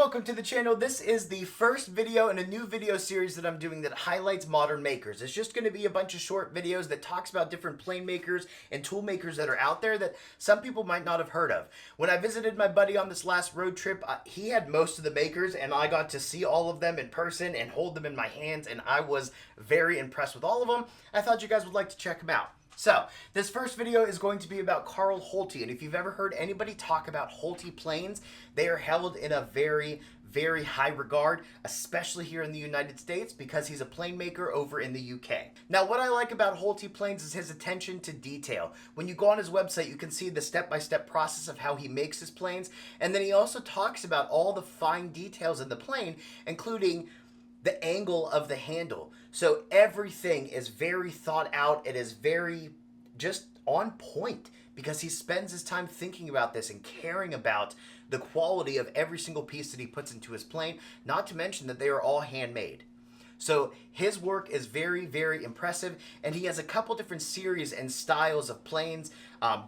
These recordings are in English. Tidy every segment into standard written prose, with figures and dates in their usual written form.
welcome to the channel. This is the first video in a new video series that I'm doing that highlights modern makers. It's just going to be a bunch of short videos that talks about different plane makers and tool makers that are out there that some people might not have heard of. When I visited my buddy on this last road trip, he had most of the makers and I got to see all of them in person and hold them in my hands, and I was very impressed with all of them. I thought you guys would like to check them out. So, this first video is going to be about Karl Holtey, and if you've ever heard anybody talk about Holtey planes, they are held in a very, very high regard, especially here in the United States, because he's a plane maker over in the UK. Now, what I like about Holtey planes is his attention to detail. When you go on his website, you can see the step-by-step process of how he makes his planes, and then he also talks about all the fine details in the plane, including the angle of the handle. So everything is very thought out. It is very just on point because he spends his time thinking about this and caring about the quality of every single piece that he puts into his plane, not to mention that they are all handmade. So his work is very, very impressive, and he has a couple different series and styles of planes,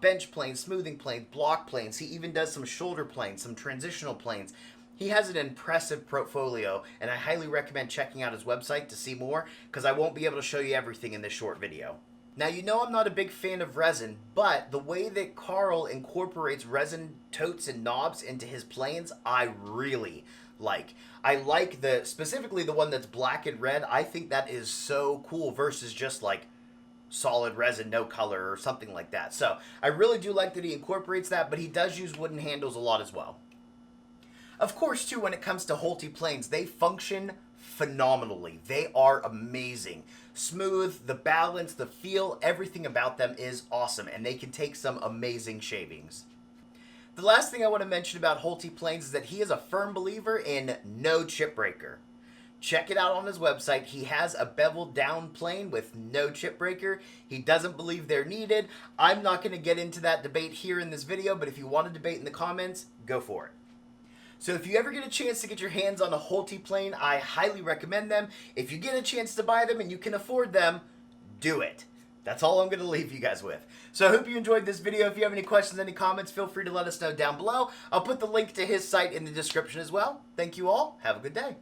bench planes, smoothing planes, block planes. He even does some shoulder planes, some transitional planes. He has an impressive portfolio, and I highly recommend checking out his website to see more, because I won't be able to show you everything in this short video. Now, you know I'm not a big fan of resin, but the way that Karl incorporates resin totes and knobs into his planes, I really like. I like specifically the one that's black and red. I think that is so cool versus just like solid resin, no color or something like that. So I really do like that he incorporates that, but he does use wooden handles a lot as well. Of course, too, when it comes to Holtey planes, they function phenomenally. They are amazing. Smooth, the balance, the feel, everything about them is awesome, and they can take some amazing shavings. The last thing I want to mention about Holtey planes is that he is a firm believer in no chip breaker. Check it out on his website. He has a beveled down plane with no chip breaker. He doesn't believe they're needed. I'm not going to get into that debate here in this video, but if you want to debate in the comments, go for it. So if you ever get a chance to get your hands on a Holtey plane, I highly recommend them. If you get a chance to buy them and you can afford them, do it. That's all I'm going to leave you guys with. So I hope you enjoyed this video. If you have any questions, any comments, feel free to let us know down below. I'll put the link to his site in the description as well. Thank you all. Have a good day.